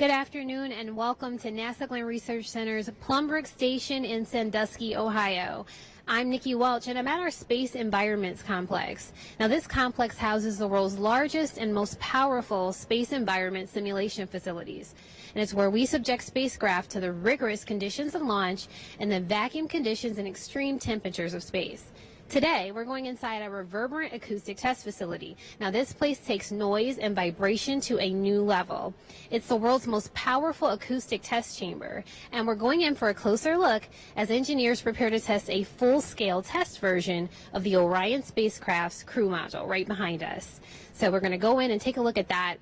Good afternoon and welcome to NASA Glenn Research Center's Plum Brook Station in Sandusky, Ohio. I'm Nikki Welch and I'm at our Space Environments Complex. Now this complex houses the world's largest and most powerful space environment simulation facilities. And it's where we subject spacecraft to the rigorous conditions of launch and the vacuum conditions and extreme temperatures of space. Today, we're going inside a reverberant acoustic test facility. Now, this place takes noise and vibration to a new level. It's the world's most powerful acoustic test chamber, and we're going in for a closer look as engineers prepare to test a full-scale test version of the Orion spacecraft's crew module right behind us. So we're going to go in and take a look at that.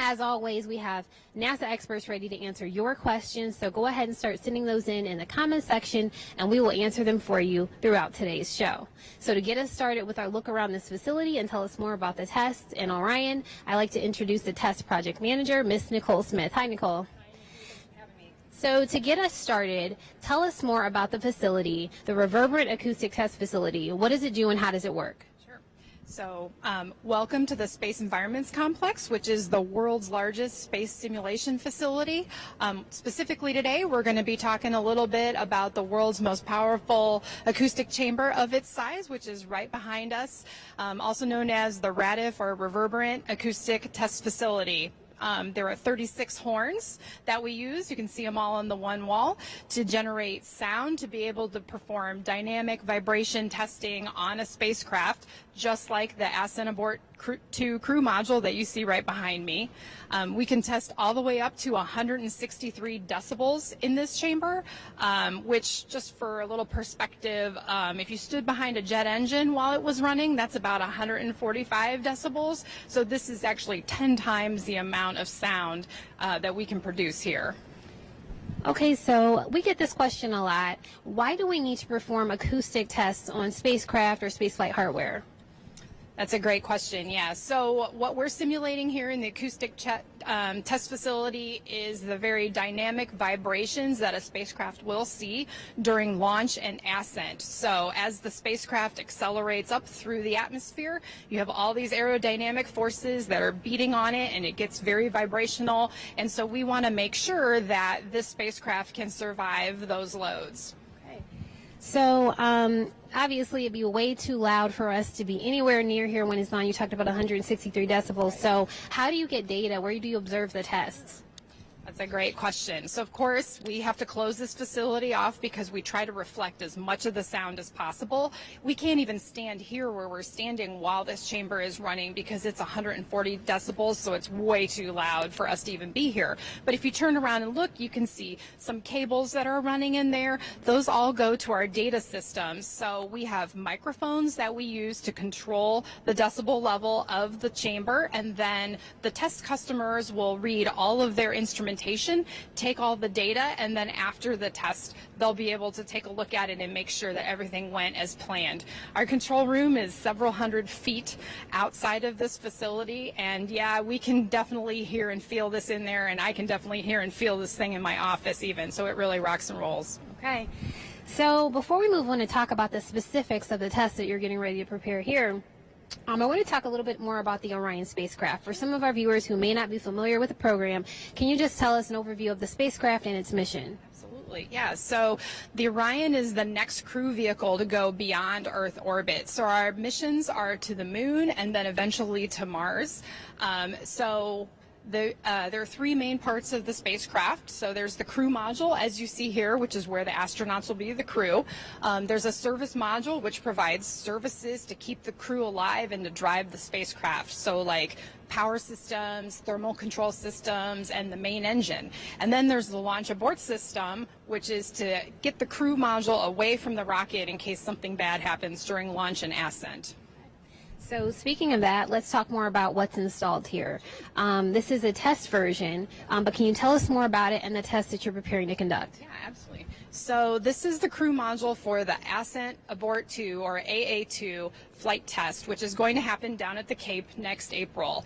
As always, we have NASA experts ready to answer your questions, so go ahead and start sending those in the comment section, and we will answer them for you throughout today's show. So to get us started with our look around this facility and tell us more about the test in Orion, I'd like to introduce the test project manager, Miss Nicole Smith. Hi, Nicole. So to get us started, tell us more about the facility, the Reverberant Acoustic Test Facility. What does it do and how does it work? So welcome to the Space Environments Complex, which is the world's largest space simulation facility. Specifically today, we're going to be talking a little bit about the world's most powerful acoustic chamber of its size, which is right behind us, also known as the RADIF or Reverberant Acoustic Test Facility. There are 36 horns that we use. You can see them all on the one wall to generate sound to be able to perform dynamic vibration testing on a spacecraft, just like the Ascent Abort 2 crew module that you see right behind me. We can test all the way up to 163 decibels in this chamber, which, just for a little perspective, if you stood behind a jet engine while it was running, that's about 145 decibels. So this is actually 10 times the amount of sound that we can produce here. Okay, so we get this question a lot. Why do we need to perform acoustic tests on spacecraft or spaceflight hardware? That's a great question, yeah. So what we're simulating here in the acoustic test facility is the very dynamic vibrations that a spacecraft will see during launch and ascent. So as the spacecraft accelerates up through the atmosphere, you have all these aerodynamic forces that are beating on it, and it gets very vibrational. And so we want to make sure that this spacecraft can survive those loads. So obviously it'd be way too loud for us to be anywhere near here when it's on. You talked about 163 decibels. So how do you get data? Where do you observe the tests? That's a great question. So of course we have to close this facility off because we try to reflect as much of the sound as possible. We can't even stand here where we're standing while this chamber is running because it's 140 decibels, so it's way too loud for us to even be here. But if you turn around and look, you can see some cables that are running in there. Those all go to our data systems. So we have microphones that we use to control the decibel level of the chamber, and then the test customers will read all of their instrumentation, take all the data, and then after the test they'll be able to take a look at it and make sure that everything went as planned. Our control room is several hundred feet outside of this facility, and yeah, we can definitely hear and feel this in there, and I can definitely hear and feel this thing in my office even, so it really rocks and rolls. Okay, so before we move on to talk about the specifics of the test that you're getting ready to prepare here, I want to talk a little bit more about the Orion spacecraft. For some of our viewers who may not be familiar with the program, can you just tell us an overview of the spacecraft and its mission? Absolutely, yeah. So the Orion is the next crew vehicle to go beyond Earth orbit. So our missions are to the moon and then eventually to Mars. There are three main parts of the spacecraft. So there's the crew module, as you see here, which is where the astronauts will be the crew. There's a service module, which provides services to keep the crew alive and to drive the spacecraft. So like power systems, thermal control systems, and the main engine. And then there's the launch abort system, which is to get the crew module away from the rocket in case something bad happens during launch and ascent. So speaking of that, let's talk more about what's installed here. This is a test version, but can you tell us more about it and the test that you're preparing to conduct? Yeah, absolutely. So this is the crew module for the Ascent Abort 2 or AA2 flight test, which is going to happen down at the Cape next April.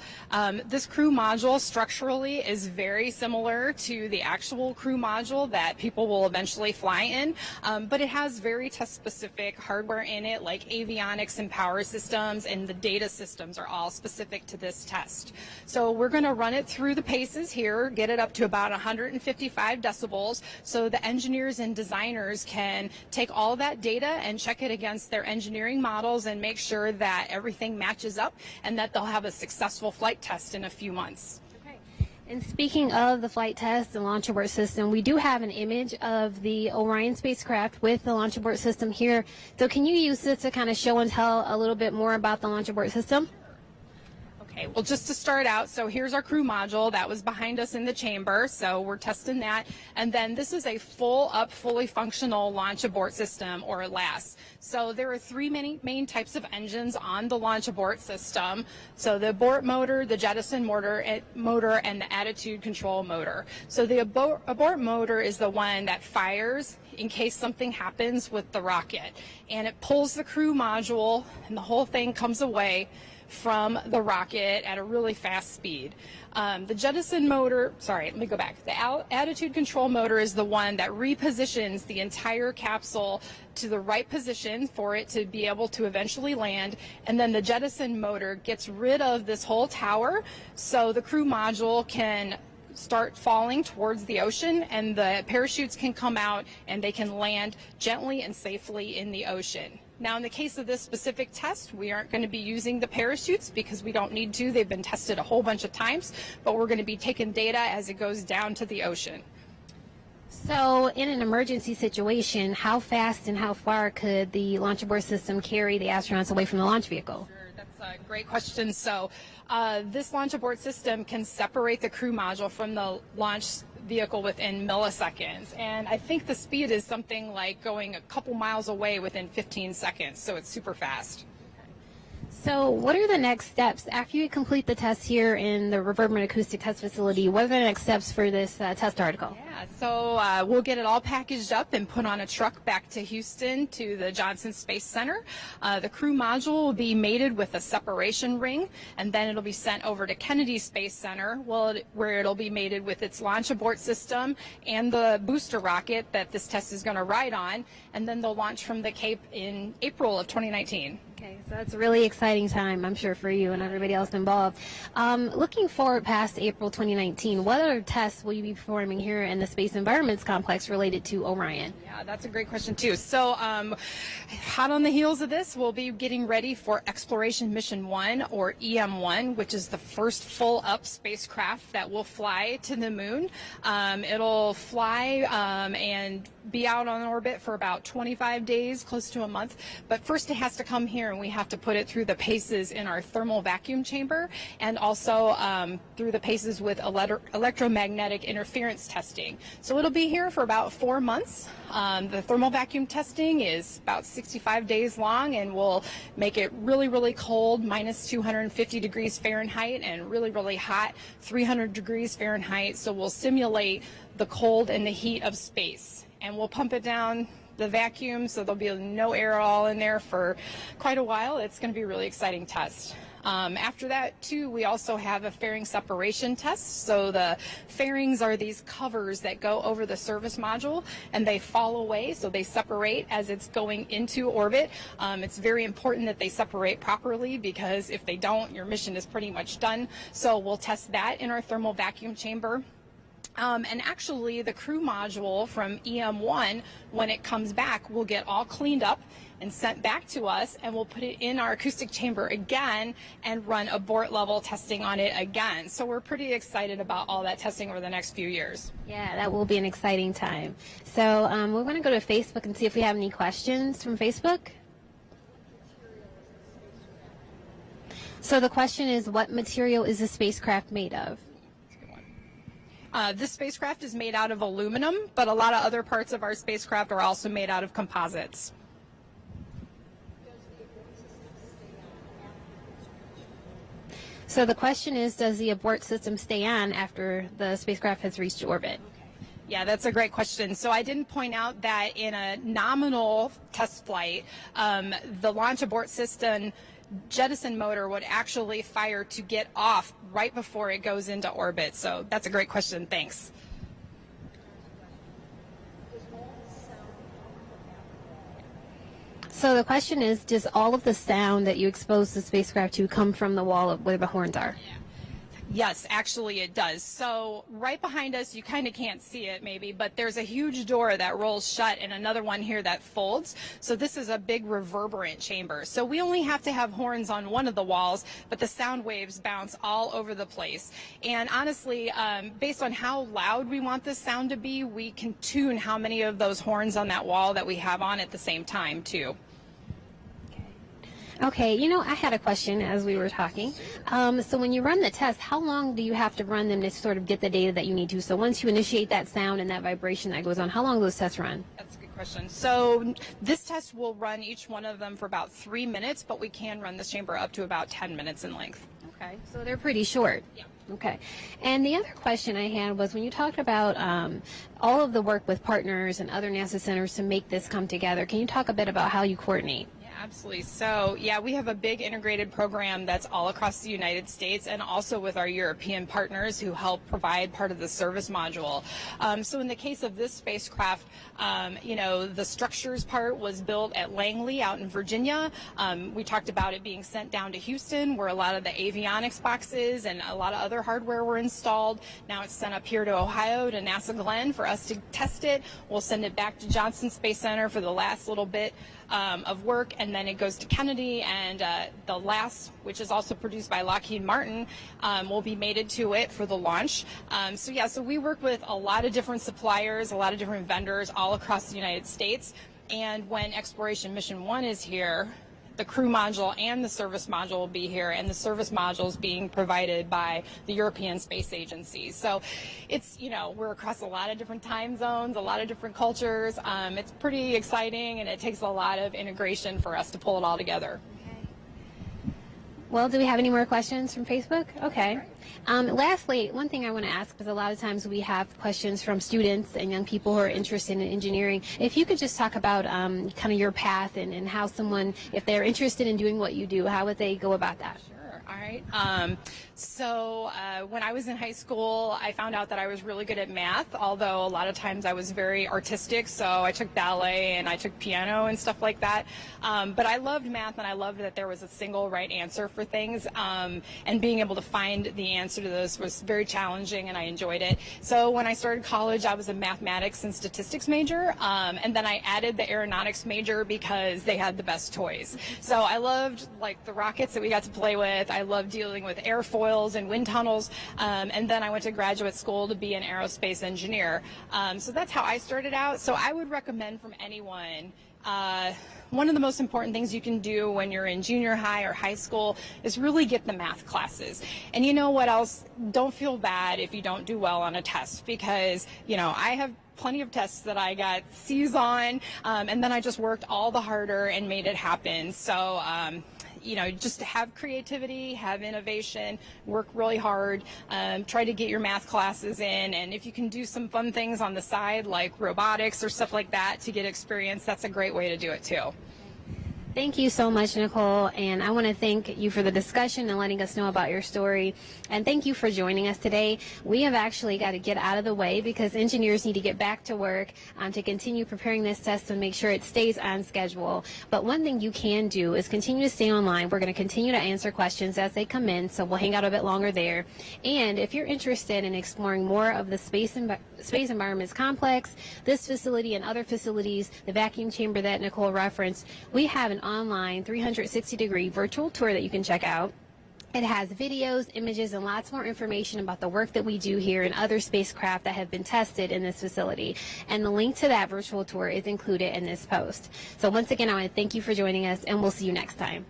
This crew module structurally is very similar to the actual crew module that people will eventually fly in, but it has very test-specific hardware in it, like avionics and power systems, and the data systems are all specific to this test. So we're going to run it through the paces here, get it up to about 155 decibels, so the engineers and designers can take all that data and check it against their engineering models and make sure that everything matches up and that they'll have a successful flight test in a few months. Okay. And speaking of the flight test and launch abort system, we do have an image of the Orion spacecraft with the launch abort system here. So can you use this to kind of show and tell a little bit more about the launch abort system? Okay, well, just to start out, so here's our crew module that was behind us in the chamber, so we're testing that, and then this is a fully functional launch abort system, or LAS. So there are three main types of engines on the launch abort system. So the abort motor, the jettison motor, and the attitude control motor. So the abort motor is the one that fires in case something happens with the rocket, and it pulls the crew module, and the whole thing comes away from the rocket at a really fast speed. The jettison motor, sorry, let me go back. The attitude control motor is the one that repositions the entire capsule to the right position for it to be able to eventually land. And then the jettison motor gets rid of this whole tower so the crew module can start falling towards the ocean and the parachutes can come out and they can land gently and safely in the ocean. Now, in the case of this specific test, we aren't going to be using the parachutes because we don't need to. They've been tested a whole bunch of times, but we're going to be taking data as it goes down to the ocean. So in an emergency situation, how fast and how far could the launch abort system carry the astronauts away from the launch vehicle? Sure, that's a great question. So this launch abort system can separate the crew module from the launch vehicle within milliseconds, and I think the speed is something like going a couple miles away within 15 seconds, so it's super fast. So what are the next steps after you complete the test here in the Reverberant Acoustic Test Facility? What are the next steps for this test article? Yeah, so we'll get it all packaged up and put on a truck back to Houston to the Johnson Space Center. The crew module will be mated with a separation ring, and then it'll be sent over to Kennedy Space Center, where it'll be mated with its launch abort system and the booster rocket that this test is going to ride on, and then they'll launch from the Cape in April of 2019. Okay, so that's a really exciting time, I'm sure, for you and everybody else involved. Looking forward past April 2019, what other tests will you be performing here in the Space Environments Complex related to Orion? Yeah, that's a great question, too. So hot on the heels of this, we'll be getting ready for Exploration Mission 1, or EM1, which is the first full-up spacecraft that will fly to the moon. It'll fly and be out on orbit for about 25 days, close to a month. But first it has to come here, and we have to put it through the paces in our thermal vacuum chamber, and also through the paces with electromagnetic interference testing. So it'll be here for about 4 months. The thermal vacuum testing is about 65 days long, and we'll make it really, really cold, minus 250 degrees Fahrenheit, and really, really hot, 300 degrees Fahrenheit. So we'll simulate the cold and the heat of space, and we'll pump it down the vacuum, so there'll be no air at all in there for quite a while. It's going to be a really exciting test. After that, too, we also have a fairing separation test. So the fairings are these covers that go over the service module, and they fall away, so they separate as it's going into orbit. It's very important that they separate properly, because if they don't, your mission is pretty much done. So we'll test that in our thermal vacuum chamber. And actually, the crew module from EM1, when it comes back, will get all cleaned up and sent back to us, and we'll put it in our acoustic chamber again and run abort level testing on it again. So we're pretty excited about all that testing over the next few years. Yeah, that will be an exciting time. So we're going to go to Facebook and see if we have any questions from Facebook. So the question is, what material is the spacecraft made of? This spacecraft is made out of aluminum, but a lot of other parts of our spacecraft are also made out of composites. So the question is, does the abort system stay on after the spacecraft has reached orbit? Yeah, that's a great question. So I didn't point out that in a nominal test flight, the launch abort system jettison motor would actually fire to get off right before it goes into orbit. So that's a great question. Thanks. So the question is, does all of the sound that you expose the spacecraft to come from the wall of where the horns are? Yes, actually it does. So right behind us, you kind of can't see it maybe, but there's a huge door that rolls shut and another one here that folds. So this is a big reverberant chamber. So we only have to have horns on one of the walls, but the sound waves bounce all over the place. And honestly, based on how loud we want this sound to be, we can tune how many of those horns on that wall that we have on at the same time too. Okay, I had a question as we were talking. So when you run the test, how long do you have to run them to sort of get the data that you need to? So once you initiate that sound and that vibration that goes on, how long do those tests run? That's a good question. So this test will run each one of them for about 3 minutes, but we can run this chamber up to about 10 minutes in length. Okay, so they're pretty short. Yeah. Okay. And the other question I had was when you talked about all of the work with partners and other NASA centers to make this come together, can you talk a bit about how you coordinate? Absolutely. So, yeah, we have a big integrated program that's all across the United States and also with our European partners who help provide part of the service module. So in the case of this spacecraft, the structures part was built at Langley out in Virginia. We talked about it being sent down to Houston where a lot of the avionics boxes and a lot of other hardware were installed. Now it's sent up here to Ohio to NASA Glenn for us to test it. We'll send it back to Johnson Space Center for the last little bit of work, and then it goes to Kennedy, and the last, which is also produced by Lockheed Martin, will be mated to it for the launch. So we work with a lot of different suppliers, a lot of different vendors all across the United States, and when Exploration Mission 1 is here, the crew module and the service module will be here, and the service module is being provided by the European Space Agency. So it's, we're across a lot of different time zones, a lot of different cultures. It's pretty exciting, and it takes a lot of integration for us to pull it all together. Well, do we have any more questions from Facebook? Okay. Lastly, one thing I want to ask, because a lot of times we have questions from students and young people who are interested in engineering. If you could just talk about kind of your path and how someone, if they're interested in doing what you do, how would they go about that? Sure. All right. So when I was in high school, I found out that I was really good at math, although a lot of times I was very artistic, so I took ballet and I took piano and stuff like that. But I loved math, and I loved that there was a single right answer for things, and being able to find the answer to those was very challenging, and I enjoyed it. So when I started college, I was a mathematics and statistics major, and then I added the aeronautics major because they had the best toys. So I loved the rockets that we got to play with. I loved dealing with airfoils and wind tunnels, and then I went to graduate school to be an aerospace engineer. So that's how I started out. So I would recommend from anyone, one of the most important things you can do when you're in junior high or high school is really get the math classes. And you know what else? Don't feel bad if you don't do well on a test, because I have plenty of tests that I got C's on, and then I just worked all the harder and made it happen. So just have creativity, have innovation, work really hard, try to get your math classes in, and if you can do some fun things on the side like robotics or stuff like that to get experience, that's a great way to do it too. Thank you so much, Nicole, and I want to thank you for the discussion and letting us know about your story, and thank you for joining us today. We have actually got to get out of the way because engineers need to get back to work to continue preparing this test and make sure it stays on schedule. But one thing you can do is continue to stay online. We're going to continue to answer questions as they come in, so we'll hang out a bit longer there. And if you're interested in exploring more of the Space Environments Complex, this facility and other facilities, the vacuum chamber that Nicole referenced, we have an online 360-degree virtual tour that you can check out. It has videos, images, and lots more information about the work that we do here and other spacecraft that have been tested in this facility. And the link to that virtual tour is included in this post. So once again, I want to thank you for joining us, and we'll see you next time.